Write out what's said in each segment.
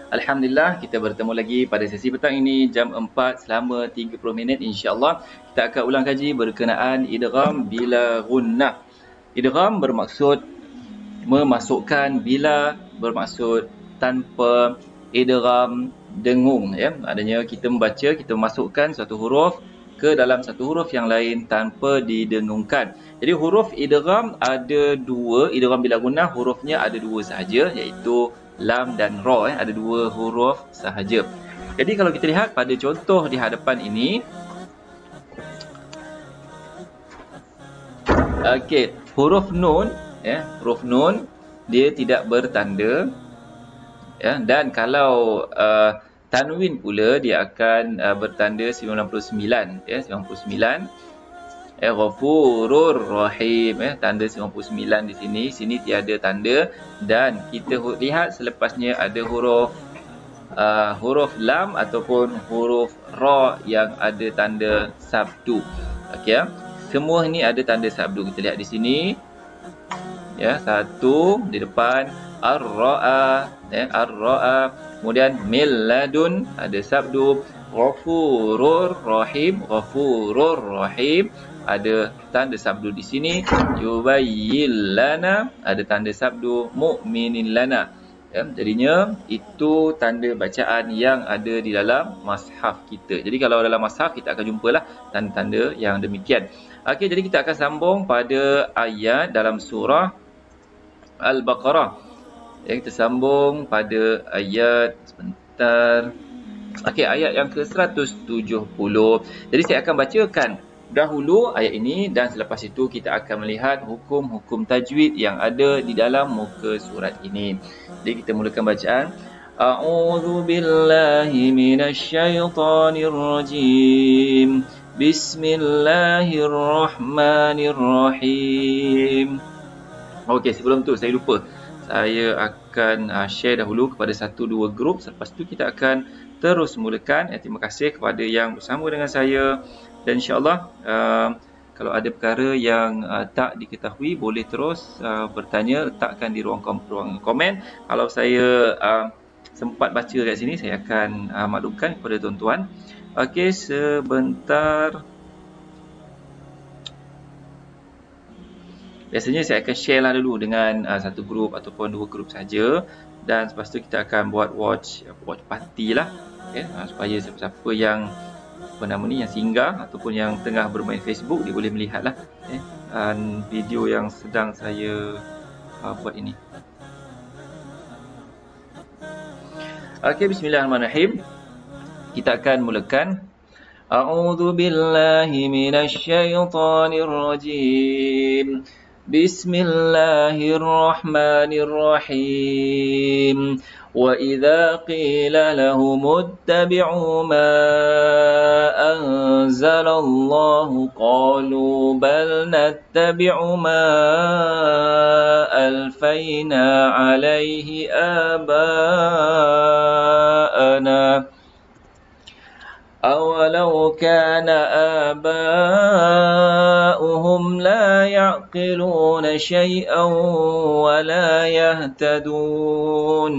Alhamdulillah kita bertemu lagi pada sesi petang ini jam 4 selama 30 minit insya-Allah. Kita akan ulang kaji berkenaan idgham bila gunnah. Idgham bermaksud memasukkan, bila bermaksud tanpa, idgham dengung ya. Maknanya kita membaca, kita masukkan satu huruf ke dalam satu huruf yang lain tanpa didengungkan. Jadi huruf idgham ada dua, idgham bila gunnah hurufnya ada dua sahaja, iaitu lam dan ra, ada dua huruf sahaja. Jadi kalau kita lihat pada contoh di hadapan ini, okey, huruf nun ya, huruf nun dia tidak bertanda ya, dan kalau tanwin pula dia akan bertanda 99 ya, 99. Ghafurur Rahim tanda 99 di sini tiada tanda, dan kita lihat selepasnya ada huruf lam ataupun huruf ra yang ada tanda sabdu. Okey ya. Semua ini ada tanda sabdu. Kita lihat di sini ya, satu di depan ar-ra'a ya, ar-ra'a, kemudian milladun ada sabdu, ghafurur rahim, ghafurur rahim ada tanda sabdu di sini, yubayyin lana ada tanda sabdu, mu'minin lana ya, jadinya itu tanda bacaan yang ada di dalam mushaf kita. Jadi kalau dalam mushaf kita akan jumpalah tanda-tanda yang demikian. Okey, jadi kita akan sambung pada ayat dalam surah Al-Baqarah. Ya, kita sambung pada ayat sebentar. Okey, ayat yang ke-170. Jadi saya akan bacakan dahulu ayat ini dan selepas itu kita akan melihat hukum-hukum tajwid yang ada di dalam muka surat ini. Jadi kita mulakan bacaan. A'udzu billahi minasyaitonir rajim. Bismillahirrahmanirrahim. Okey, sebelum tu saya lupa. Saya akan share dahulu kepada 1-2 grup. Selepas tu kita akan terus mulakan. Terima kasih kepada yang bersama dengan saya. Dan insya-Allah kalau ada perkara yang tak diketahui boleh terus bertanya, letakkan di ruang komen. Kalau saya sempat baca kat sini saya akan maklumkan kepada tuan-tuan. Okey, sebentar. Biasanya saya akan share lah dulu dengan satu grup ataupun 2 grup saja, dan selepas tu kita akan buat watch party lah supaya siapa-siapa yang yang singgah ataupun yang tengah bermain Facebook dia boleh melihat lah video yang sedang saya buat ini. Okey, bismillahirrahmanirrahim. Kita akan mulakan. A'udzu billahi minasyaitonir rajim. Bismillahirrahmanirrahim. وَإِذَا قِيلَ لَهُمُ اتَّبِعُوا مَا أَنزَلَ اللَّهُ قَالُوا بَلْ نَتَّبِعُ مَا أَلْفَيْنَا عَلَيْهِ آبَاءَنَا أَوَلَوْ كَانَ آبَاؤُهُمْ لَا يَعْقِلُونَ شَيْئًا وَلَا يَهْتَدُونَ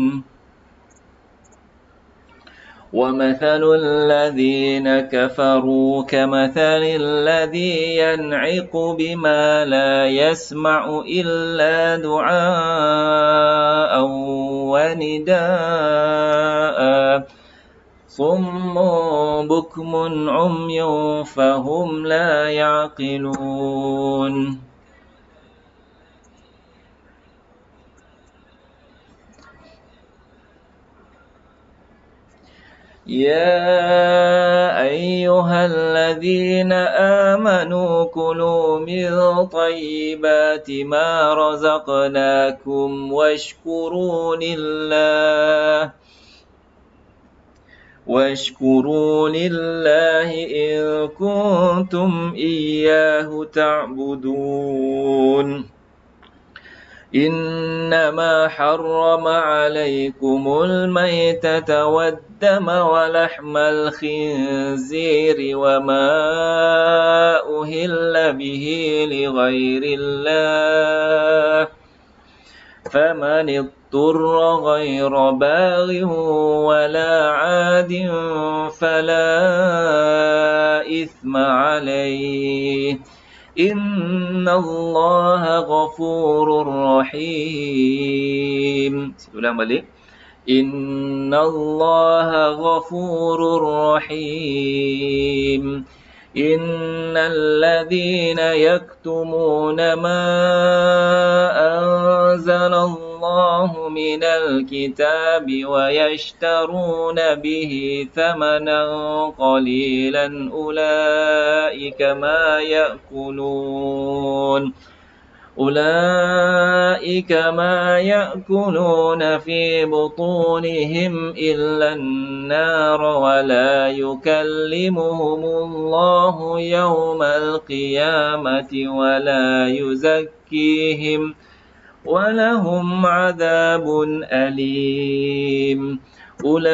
وَمَثَلُ الَّذِينَ كَفَرُوا كَمَثَلِ الَّذِي يَنْعِقُ بِمَا لَا يَسْمَعُ إِلَّا دُعَاءً وَنِدَاءً صُمٌّ بُكْمٌ عُمْيٌ فَهُمْ لَا يَعْقِلُونَ. يَا أَيُّهَا الَّذِينَ آمَنُوا كُلُوا مِن طَيِّبَاتِ مَا رَزَقْنَاكُمْ واشكروا لله إن كنتم إياه تعبدون. إنما حرم عليكم الميتة والدم ولحم الخنزير وما أهل به لغير الله فمن اضطر غير باغ ولا عاد فلا إثم عليه إن الله غفور رحيم. Ulang balik. إن الله غفور رحيم إن الذين يكتمون ما أنزل الله من الكتاب ويشترون به ثمنا قليلا أولئك ما يأكلون في بطونهم إلا النار ولا يكلمهم الله يوم القيامة ولا يزكيهم ولهم عذاب أليم أولئك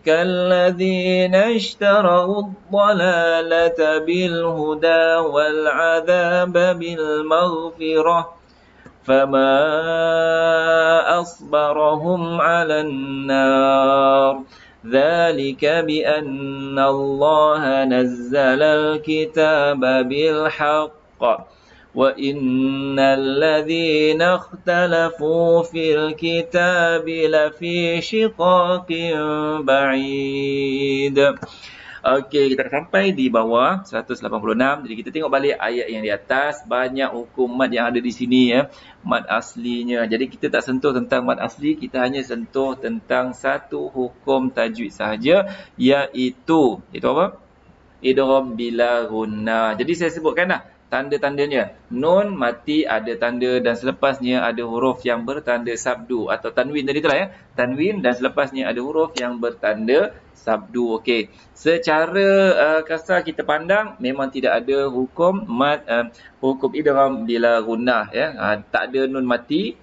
الذين اشتروا الضلالة بالهدى والعذاب بالمغفرة فما أصبرهم على النار ذلك بأن الله نزل الكتاب بالحق وإن الذين اختلفوا في الكتاب لفي شقاق بعيد. Okey, kita dah sampai di bawah 186. Jadi kita tengok balik ayat yang di atas. Banyak hukum mad yang ada di sini ya. Mad aslinya. Jadi kita tak sentuh tentang mad asli. Kita hanya sentuh tentang satu hukum tajwid sahaja. Iaitu apa? Idgham bila gunnah. Jadi saya sebutkan dah tanda-tandanya. Nun mati ada tanda dan selepasnya ada huruf yang bertanda sabdu atau tanwin tadi itulah ya. Tanwin dan selepasnya ada huruf yang bertanda sabdu. Okey. Secara kasar kita pandang memang tidak ada hukum hukum idgham bila gunnah ya. Tak ada nun mati.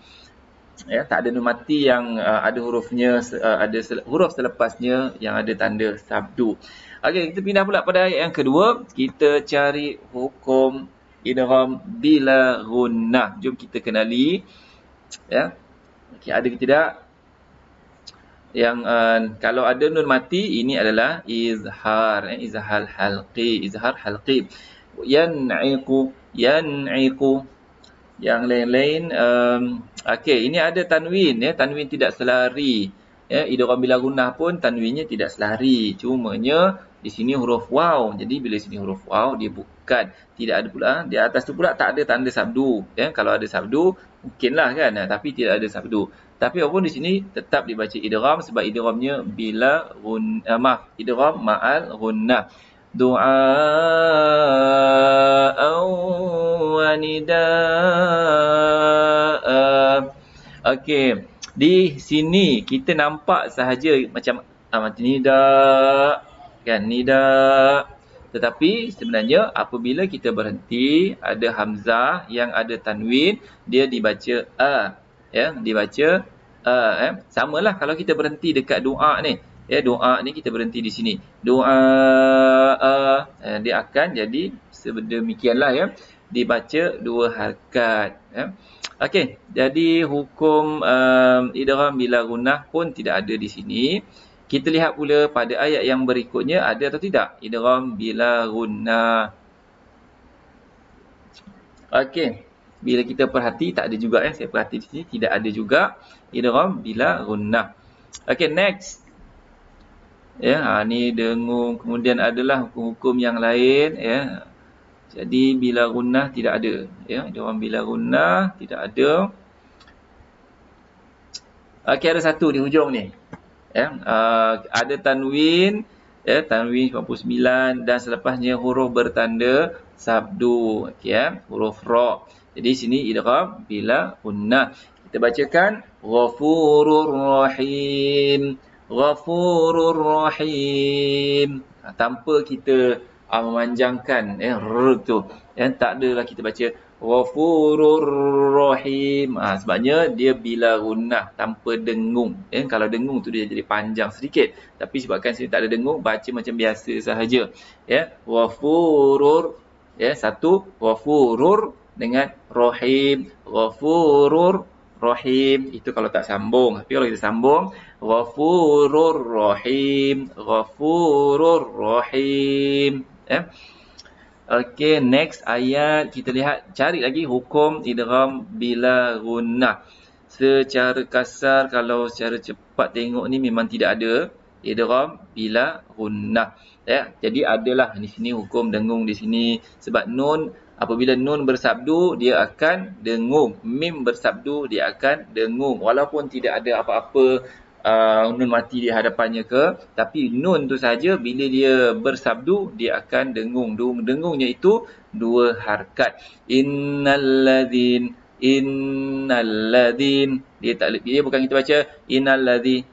Ya, tak ada nun mati yang ada hurufnya ada huruf selepasnya yang ada tanda sabdu. Okey, kita pindah pula pada ayat yang kedua. Kita cari hukum idgham bila gunnah. Jom kita kenali ya. Okey, ada ke tidak? Yang kalau ada nun mati ini adalah izhar, izhar halqi, yan'iqu. Yang lain-lain okey, ini ada tanwin ya, tanwin tidak selari. Ya, idgham bila gunnah pun tanwinnya tidak selari. Cumanya di sini huruf waw. Jadi bila sini huruf waw dia bukan, tidak ada pula di atas tu pula tak ada tanda sabdu ya. Kalau ada sabdu mungkinlah kan, tapi tidak ada sabdu. Tapi apapun di sini tetap dibaca idgham sebab idghamnya bila idgham ma'al gunnah. Du'a wa nidaa. Okey, di sini kita nampak sahaja macam nida kan, nida. Tetapi sebenarnya apabila kita berhenti ada hamzah yang ada tanwin, dia dibaca ya, dibaca samalah kalau kita berhenti dekat doa ni ya, doa ni kita berhenti di sini, doa dia akan jadi sedemikianlah ya, dibaca dua harakat ya. Okey, jadi hukum idgham bila gunnah pun tidak ada di sini. Kita lihat pula pada ayat yang berikutnya ada atau tidak idgham bila gunnah. Okey, bila kita perhati tak ada juga ya, saya perhati di sini tidak ada juga idgham bila gunnah. Okey, next. Ya, ni dengung, kemudian adalah hukum-hukum yang lain ya. Jadi bila gunnah tidak ada ya, idgham bila gunnah tidak ada. Okey, ada satu di hujung ni. Ya, ada tanwin ya, tanwin 99 dan selepasnya huruf bertanda sabdu. Okey ya, huruf ra. Jadi sini idgham bila gunnah. Kita bacakan ghafurur rahim. Ghafurur rahim. Tanpa kita memanjangkan tu. Tak adalah kita baca ghafurur rahim. Sebabnya dia bila gunnah tanpa dengung. Kalau dengung tu dia jadi panjang sedikit. Tapi sebabkan sini tak ada dengung, baca macam biasa sahaja. Ya, ghafurur ya, satu ghafurur dengan rahim, ghafurur rahim. Itu kalau tak sambung. Tapi kalau kita sambung, ghafurur rahim, ghafurur rahim. Okey, next ayat kita lihat, cari lagi hukum idgham bila gunnah. Secara kasar, kalau secara cepat tengok ni memang tidak ada idgham bila gunnah. Jadi adalah di sini hukum dengung di sini, sebab nun, apabila nun bersabdu dia akan dengung, mim bersabdu dia akan dengung walaupun tidak ada apa-apa nun mati di hadapannya ke, tapi nun tu saja bila dia bersabdu dia akan dengung. Dengungnya itu dua harkat. Innalladzin, innalladzin, dia bukan kita baca innalladzi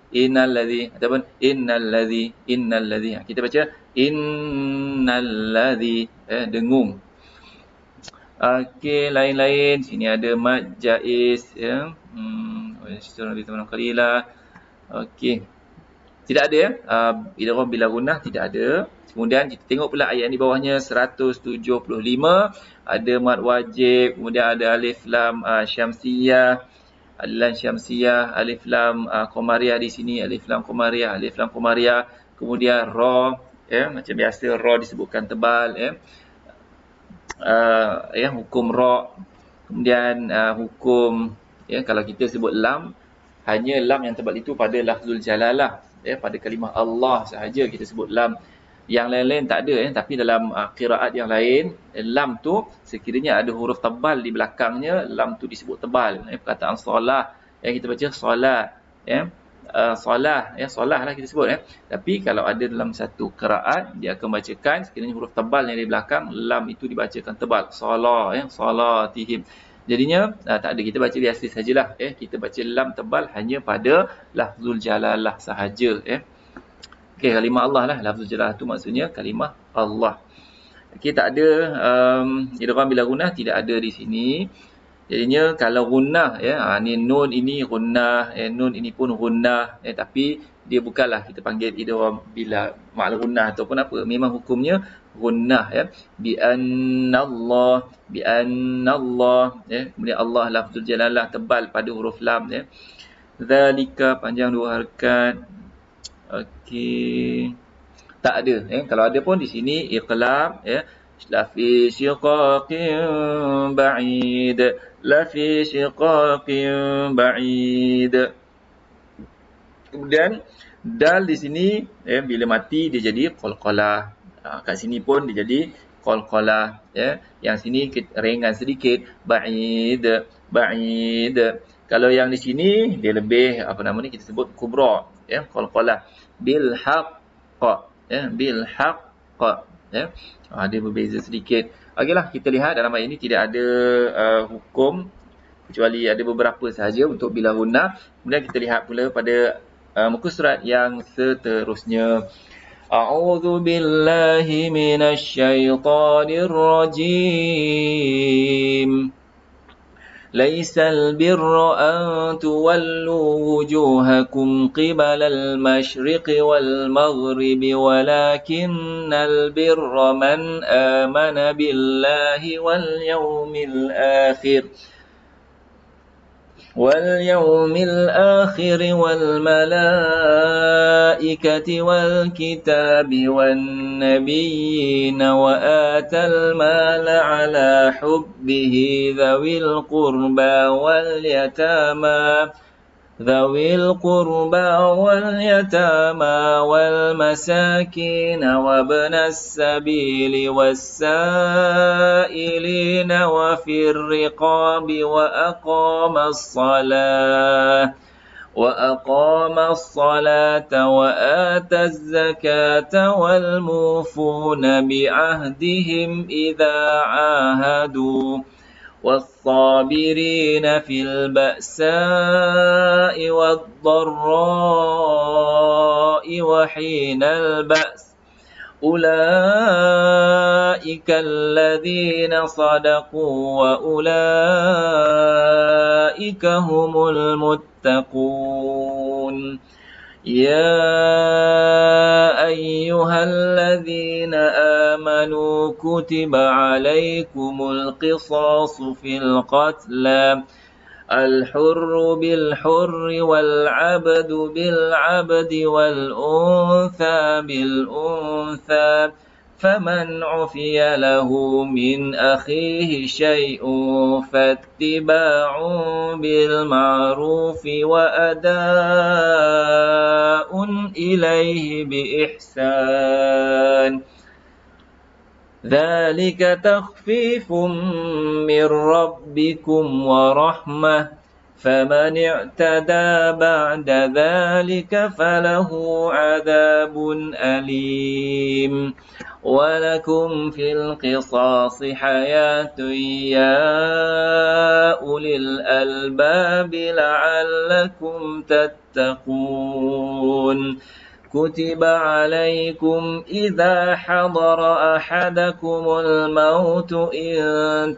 ataupun innalladzi. Kita baca innalladzi, dengung. Okey, lain-lain. Sini ada mad jaiz, ya. Teman-teman qalilah. Okey. Tidak ada ya. Idgham bila gunnah tidak ada. Kemudian kita tengok pula ayat di bawahnya 175, ada mad wajib, kemudian ada alif lam syamsiyah, alif lam qamariyah di sini, alif lam qamariyah, kemudian ra, ya, macam biasa ra disebutkan tebal, ya, hukum ra. Kemudian hukum, ya, kalau kita sebut lam, hanya lam yang tebal itu pada lafzul jalalah, ya, pada kalimah Allah sahaja kita sebut lam. Yang lain-lain tak ada, ya. Tapi dalam qiraat yang lain, lam tu sekiranya ada huruf tebal di belakangnya, lam tu disebut tebal. Perkataan solah, yang kita baca solat, ya, solah, ya, solah lah kita sebut, ya. Tapi kalau ada dalam satu qiraat, dia akan bacakan sekiranya huruf tebal yang di belakang, lam itu dibacakan tebal, solah, ya, solatihim. Jadinya tak ada, kita baca biasa sajalah, ya. Kita baca lam tebal hanya pada lafzul jalalah sahaja, ya. Okey, kalimah Allah lah, lafzul jalalah tu maksudnya kalimah Allah. Okey, tak ada idgham bila gunnah, tidak ada di sini. Jadinya kalau gunnah, ya, ni nun ini gunnah, nun ini pun gunnah, tapi dia bukanlah kita panggil idgham bila ma'al gunnah ataupun apa, memang hukumnya gunnah, ya. Bi annallah, ya. Kemudian Allah lafzul jalalah tebal pada huruf lam, ya. Zalika panjang dua harakat. Okey. Tak ada, ya. Kalau ada pun di sini iqlab, ya. La fi shiqaqin ba'id, la fi shiqaqin ba'id. Kemudian dal di sini, ya, bila mati dia jadi qalqalah. Kat sini pun dia jadi qalqalah, ya. Yang sini ringan sedikit, ba'id, ba'id. Kalau yang di sini dia lebih, apa nama ni, kita sebut kubra, ya, qalqalah. Bil haqq, ya, bil haqq, ya. Dia berbeza sedikit. Okeylah, kita lihat dalam ayat ini tidak ada hukum, kecuali ada beberapa sahaja untuk bila gunnah. Kemudian kita lihat pula pada muka surat yang seterusnya. A'udzu billahi minasy syaithanir rajim. ليس البر أن تولوا وجوهكم قبل المشرق والمغرب ولكن البر من آمن بالله واليوم الآخر والملائكة والكتاب والنبيين وآتى المال على حبه ذوي القربى واليتامى والمساكين وابن السبيل والسائلين وفي الرقاب وأقام الصلاة وآتى الزكاة والموفون بعهدهم إذا عاهدوا والصابرين في البأساء والضراء وحين البأس أولئك الذين صدقوا وأولئك هم المتقون يا أيها الذين آمنوا كتب عليكم القصاص في القتلى الحر بالحر والعبد بالعبد والأنثى بالأنثى فمن عفي له من أخيه شيء فاتباع بالمعروف وأداء إليه بإحسان ذلك تخفيف من ربكم ورحمة فمن اعتدى بعد ذلك فله عذاب أليم ولكم في القصاص حياة يا أولي الألباب لعلكم تتقون كتب عليكم إذا حضر أحدكم الموت إن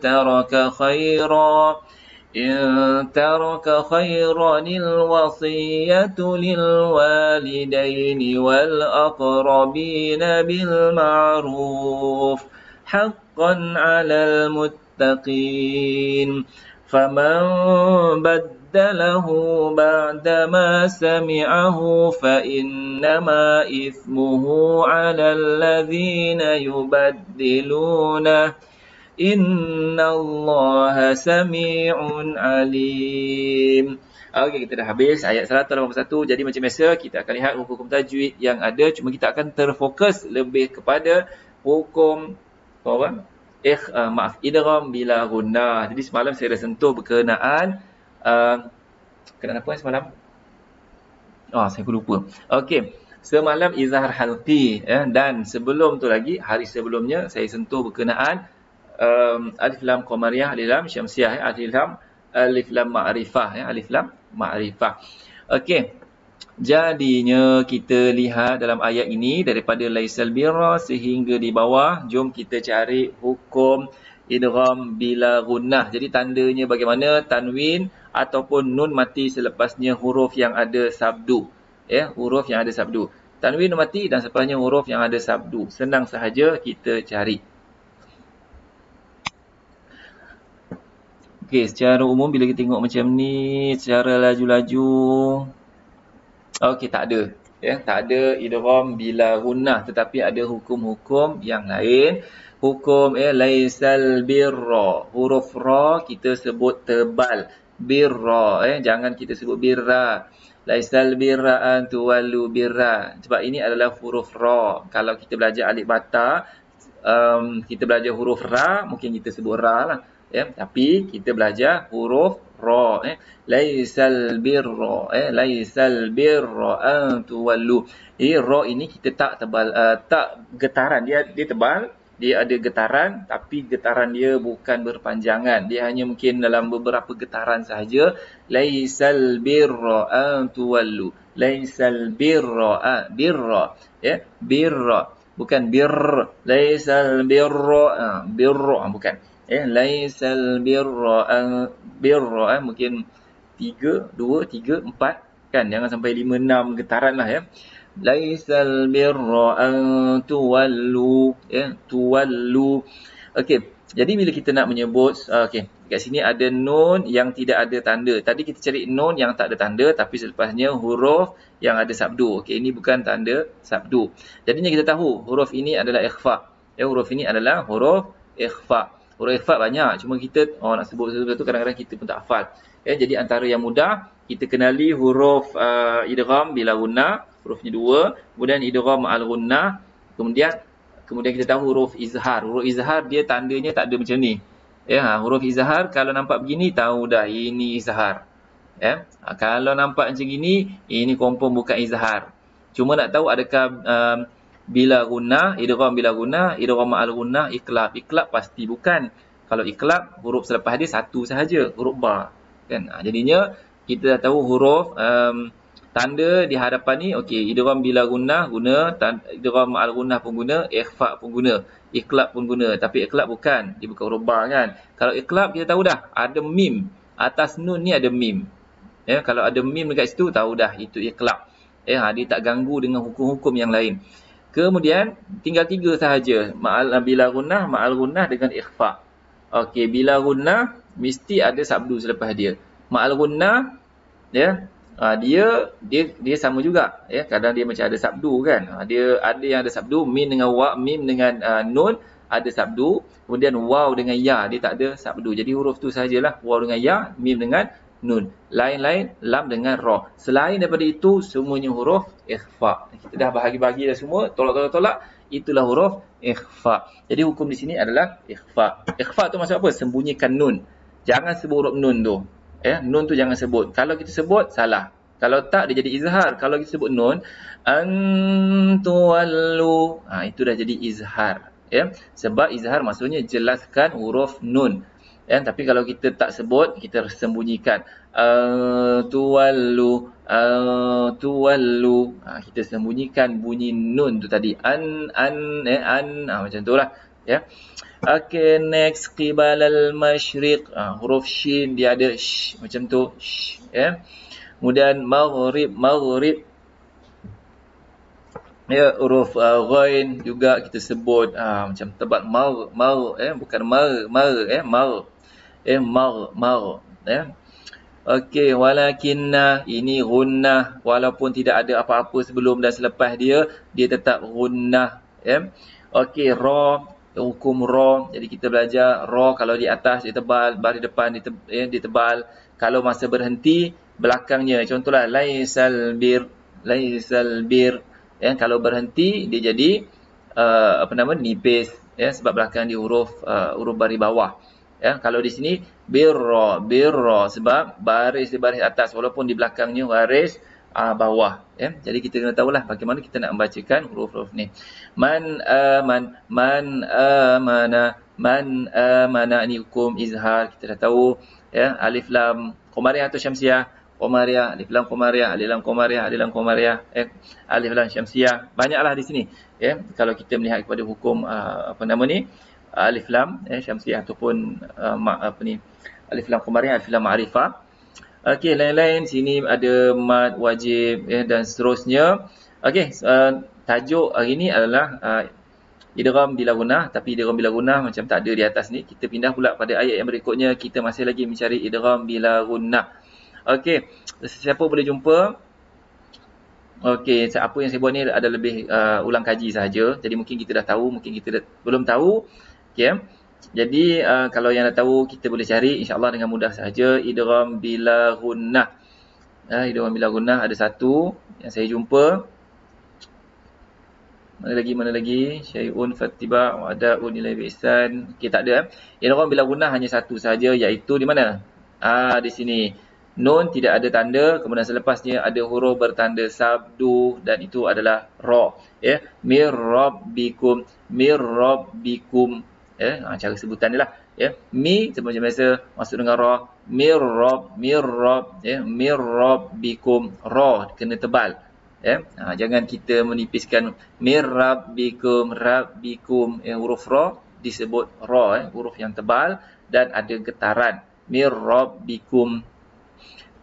ترك خيرا الوصية للوالدين والأقربين بالمعروف حقا على المتقين فمن بدله بعدما سمعه فإنما إثمه على الذين يبدلونه إن الله سميع عليم. Okey, kita dah habis ayat 181. Jadi macam biasa kita akan lihat hukum tajwid yang ada, cuma kita akan terfokus lebih kepada hukum idgham bila gunnah. Jadi semalam saya dah sentuh berkenaan kenaan apa semalam? Saya pun lupa. Okey, semalam izhar halqi dan sebelum tu lagi hari sebelumnya saya sentuh berkenaan alif lam qamariyah, alif lam syamsiyah, alif lam ma'rifah alif lam ma'rifah. Okey. Jadinya kita lihat dalam ayat ini daripada laisal birra sehingga di bawah, jom kita cari hukum idgham bila gunnah. Jadi tandanya bagaimana tanwin ataupun nun mati selepasnya huruf yang ada sabdu. Huruf yang ada sabdu. Tanwin nun mati dan selepasnya huruf yang ada sabdu. Senang sahaja kita cari. Okey, secara umum bila kita tengok macam ni, secara laju-laju, okey, tak ada. Tak ada idgham bila gunnah, tetapi ada hukum-hukum yang lain. Hukum laisal birra. Huruf ra kita sebut tebal. Birra, jangan kita sebut birra. Laisal birra an tuwallu birra. Sebab ini adalah huruf ra. Kalau kita belajar alif bata, kita belajar huruf ra, mungkin kita sebut ra lah. Tapi kita belajar huruf ra. Laisal birra, laisal birra an tuwallu. Ra ini kita tak tebal, tak getaran, dia tebal, dia ada getaran tapi getaran dia bukan berpanjangan, dia hanya mungkin dalam beberapa getaran sahaja. Laisal birra an tuwallu, laisal birra birra, birra bukan birr, laisal birra birra bukan. Laisal birra birra mungkin 3, 2, 3, 4 kan, jangan sampai 5, 6 getaran lah Laisal birra an tuwallu tuwallu. Okey, jadi bila kita nak menyebut kat sini ada nun yang tidak ada tanda. Tadi kita cari nun yang tak ada tanda tapi selepasnya huruf yang ada sabdu. Okey, ini bukan tanda sabdu. Jadinya kita tahu huruf ini adalah ikhfa. Huruf ini adalah huruf ikhfa. Huruf ikhfa banyak, cuma kita nak sebut sesuatu kadang-kadang kita pun tak hafal. Jadi antara yang mudah kita kenali huruf idgham bila gunnah, hurufnya 2, kemudian idgham ma'al gunnah, kemudian kita tahu huruf izhar. Huruf izhar dia tandanya tak ada macam ni. Huruf izhar kalau nampak begini tahu dah ini izhar. Kalau nampak macam gini, ini confirm bukan izhar. Cuma nak tahu adakah bila gunnah, idgham bila gunnah, idgham ma'al gunnah, iqlab. Iqlab pasti bukan. Kalau iqlab, huruf selepas dia satu sahaja, huruf ba. Kan? Jadinya kita dah tahu huruf tanda di hadapan ni. Okey, idgham bila gunnah guna, idgham ma'al gunnah pun guna, ikhfa pun guna, iqlab pun guna. Tapi iqlab bukan, dia bukan huruf ba kan. Kalau iqlab kita tahu dah ada mim. Atas nun ni ada mim. Kalau ada mim dekat situ tahu dah itu iqlab. Dia tak ganggu dengan hukum-hukum yang lain. Kemudian tinggal 3 sahaja. Bila gunnah, ma'al gunnah dengan ikhfa. Okey, bila gunnah mesti ada sabdu selepas dia. Ma'al gunnah ya, dia sama juga ya. Kadang dia macam ada sabdu kan. Dia ada yang ada sabdu, mim dengan mim dengan nun ada sabdu, kemudian waw dengan ya dia tak ada sabdu. Jadi huruf tu sajalah, waw dengan ya, mim dengan nun. Lain-lain lam dengan ra. Selain daripada itu semuanya huruf ikhfa. Kita dah bahagi-bahagi dah semua, tolak-tolak, itulah huruf ikhfa. Jadi hukum di sini adalah ikhfa. Ikhfa tu maksud apa? Sembunyikan nun. Jangan sebut huruf nun tu. Nun tu jangan sebut. Kalau kita sebut salah. Kalau tak dia jadi izhar. Kalau kita sebut nun, antuwallu, itu dah jadi izhar. Sebab izhar maksudnya jelaskan huruf nun. Tapi kalau kita tak sebut, kita sembunyikan. Tuwallu, kita sembunyikan bunyi nun tu tadi. Macam tu lah. Okay, next. Qibalal masyriq. Huruf shin dia ada sh, macam tu. Sh, kemudian maghrib. Huruf ghain juga kita sebut macam tebal bukan mar. Okey, walakinna ini gunnah, walaupun tidak ada apa-apa sebelum dan selepas dia tetap gunnah. Okey, ra, hukum ra. Jadi kita belajar ra kalau di atas dia tebal, baris depan dia tebal. Kalau masa berhenti belakangnya, contohlah laisal bir. Kalau berhenti dia jadi nipis sebab belakang dia huruf baris bawah. Kalau di sini birra sebab baris atas walaupun di belakangnya baris bawah. Jadi kita kena tahulah bagaimana kita nak membacakan huruf-huruf ni. Man amana ni hukum izhar, kita dah tahu. Alif lam qamariyah atau syamsiah? Qamariyah, alif lam qamariyah, alif lam qamariyah, alif lam syamsiah. Banyaklah di sini. Kalau kita melihat kepada hukum alif lam syamsiah ataupun alif lam qamariyah, alif lam ma'rifah. Okey, lain-lain sini ada mad wajib dan seterusnya. Okey, tajuk hari ni adalah idgham bila gunnah, tapi idgham bila gunnah macam tak ada di atas ni. Kita pindah pula pada ayat yang berikutnya, kita masih lagi mencari idgham bila gunnah. Okey, siapa boleh jumpa? Okey, apa yang saya buat ni ada lebih ulang kaji sahaja. Jadi mungkin kita dah tahu, mungkin kita belum tahu. Okey. Jadi kalau yang dah tahu kita boleh cari insya-Allah dengan mudah sahaja idgham bila gunnah. Idgham bila gunnah ada satu yang saya jumpa. Mana lagi? Syai'un fattiba' wa ada'un ila ihsan. Okey, tak ada. Idgham bila gunnah hanya satu sahaja, iaitu di mana? Di sini. Nun tidak ada tanda, kemudian selepasnya ada huruf bertanda sabdu dan itu adalah ra. Mir rabbikum. Cara sebutan dia lah. Mi macam biasa masuk dengan ra. Mir rabbikum. Ra kena tebal. Jangan kita menipiskan mir rabbikum. Huruf ra disebut ra, huruf yang tebal dan ada getaran. Mir rabbikum.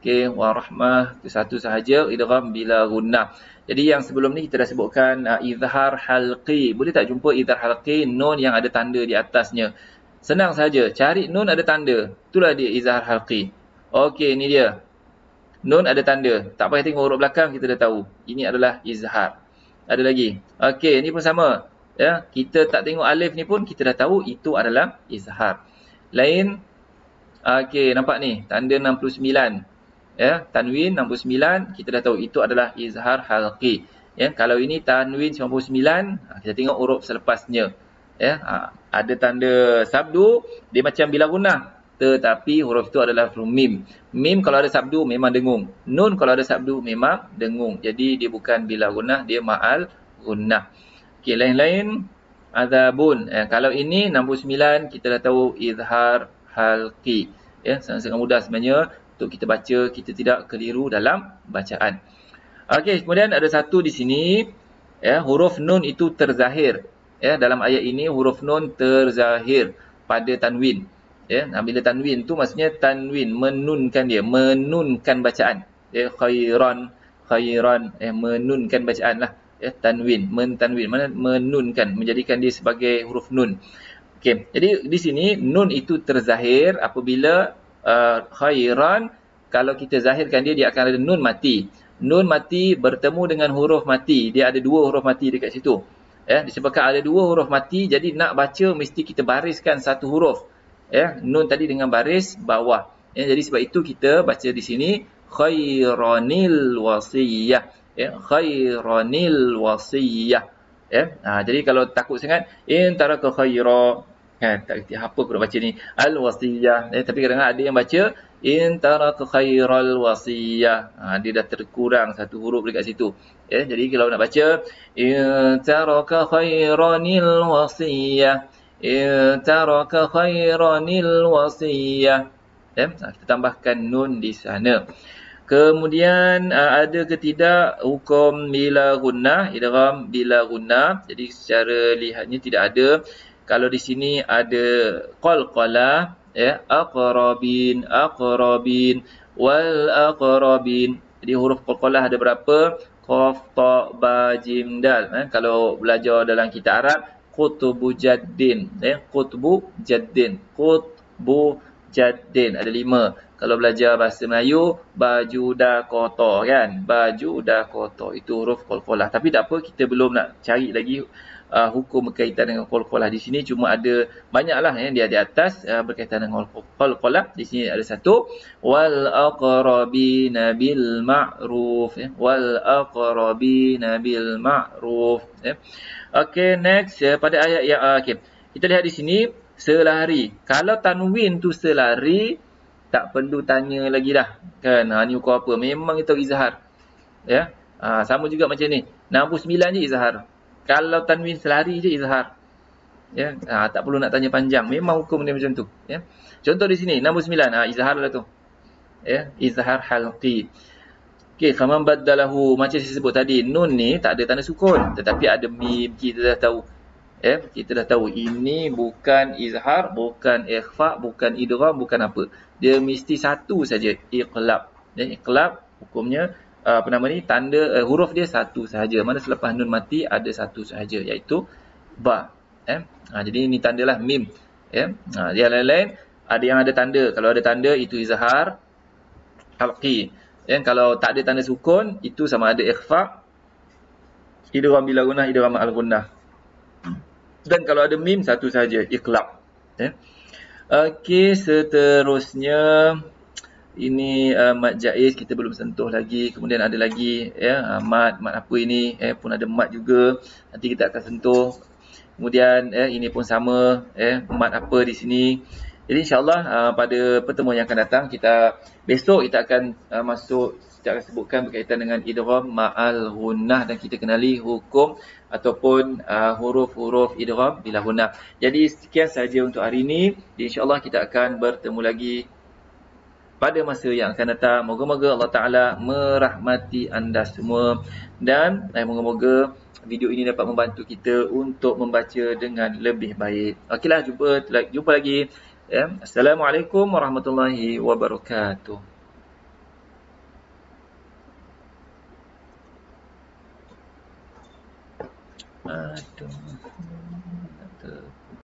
Okey, warahmah itu satu sahaja idgham bila gunnah. Jadi yang sebelum ni kita dah sebutkan izhar halqi. Boleh tak jumpa izhar halqi, nun yang ada tanda di atasnya? Senang saja, cari nun ada tanda. Itulah dia izhar halqi. Okey, ini dia. Nun ada tanda. Tak payah tengok huruf belakang, kita dah tahu. Ini adalah izhar. Ada lagi. Okey, ini pun sama. Kita tak tengok alif ni pun kita dah tahu itu adalah izhar. Lain. Okey, nampak ni, tanda 69. Tanwin 69 kita dah tahu itu adalah izhar halqi. Kalau ini tanwin 99, kita tengok huruf selepasnya. Ada tanda sabdu, dia macam bila gunnah, tetapi huruf itu adalah huruf mim. Mim kalau ada sabdu memang dengung. Nun kalau ada sabdu memang dengung. Jadi dia bukan bila gunnah, dia ma'al gunnah. Okey, lain-lain azabun. Kalau ini 69 kita dah tahu izhar halqi. Sangat-sangat mudah sebenarnya untuk kita baca, kita tidak keliru dalam bacaan. Okey, kemudian ada satu di sini, huruf nun itu terzahir. Dalam ayat ini huruf nun terzahir pada tanwin. Bila tanwin tu maksudnya tanwin menunkan dia, menunkan bacaan. Khairan, menunkan bacaan lah. tanwin, mentanwin, mana menunkan, menjadikan dia sebagai huruf nun. Okey, jadi di sini nun itu terzahir apabila khairan, kalau kita zahirkan dia, dia akan ada nun mati. Nun mati bertemu dengan huruf mati, dia ada dua huruf mati dekat situ. Disebabkan ada dua huruf mati, jadi nak baca mesti kita bariskan satu huruf. Nun tadi dengan baris bawah. Jadi sebab itu kita baca di sini khairanil wasiyah. Khairanil wasiyah. Jadi kalau takut sangat in taraka khaira, tak kerti apa aku nak baca ni al wasiyah, tapi kadang-kadang ada yang baca in taraka khairal wasiyah, dia dah terkurang satu huruf dekat situ. Jadi kalau nak baca in taraka khairanil wasiyah, in taraka khairanil wasiyah, kita tambahkan nun di sana. Kemudian ada ke tidak hukum bila gunnah, idgham bila gunnah. Jadi secara lihatnya tidak ada. Kalau di sini ada qalqalah, aqrabin, aqrabin, wal aqrabin. Jadi huruf qalqalah ada berapa? Qaf, ta, ba, jim, dal. Kalau belajar dalam kitab Arab, qutbu jaddin, qutbu jaddin, qutbu jaddin, ada 5. Kalau belajar bahasa Melayu, baju Dakota, kan? Baju Dakota, itu huruf qalqalah. Tapi tak apa, kita belum nak cari lagi hukum berkaitan dengan qalqalah. Di sini cuma ada banyaklah yang dia di atas berkaitan dengan qalqalah. Di sini ada satu, wal aqrabina bil ma'ruf, wal aqrabina bil ma'ruf. Okey, next pada ayat yang okey. Kita lihat di sini selari. Kalau tanwin tu selari, tak perlu tanya lagi dah, kan? Ni hukum apa? Memang itu izhar. Sama juga macam ni. 69 je izhar. Kalau tanwin selari je izhar. Tak perlu nak tanya panjang. Memang hukum dia macam tu. Contoh di sini 69, izhar lah tu. Izhar halqi. Okey, faman baddalahu, macam saya sebut tadi, nun ni tak ada tanda sukun, tetapi ada mim. Kita dah tahu. Kita dah tahu ini bukan izhar, bukan ikhfa, bukan idgham, bukan apa. Dia mesti satu saja, iqlab. Iqlab hukumnya tanda huruf dia satu sahaja. Mana selepas nun mati ada satu sahaja, iaitu ba. Jadi ini tandalah mim. Yang lain-lain ada yang ada tanda. Kalau ada tanda itu izhar halqi. Kalau tak ada tanda sukun, itu sama ada ikhfa, idgham bila gunnah, idgham al gunnah. Dan kalau ada mim, satu saja, iqlab. Okey, seterusnya ini mad jaiz kita belum sentuh lagi. Kemudian ada lagi mad apa ini, pun ada mad juga. Nanti kita akan sentuh. Kemudian ini pun sama, mad apa di sini. Jadi insya-Allah pada pertemuan yang akan datang, besok kita akan kita akan sebutkan berkaitan dengan idgham ma'al gunnah, dan kita kenali hukum ataupun huruf-huruf idgham bila gunnah. Jadi sekian saja untuk hari ini. Insya-Allah kita akan bertemu lagi pada masa yang akan datang. Moga-moga Allah Ta'ala merahmati anda semua, dan moga-moga video ini dapat membantu kita untuk membaca dengan lebih baik. Okeylah, jumpa lagi. Assalamualaikum warahmatullahi wabarakatuh. Aduh.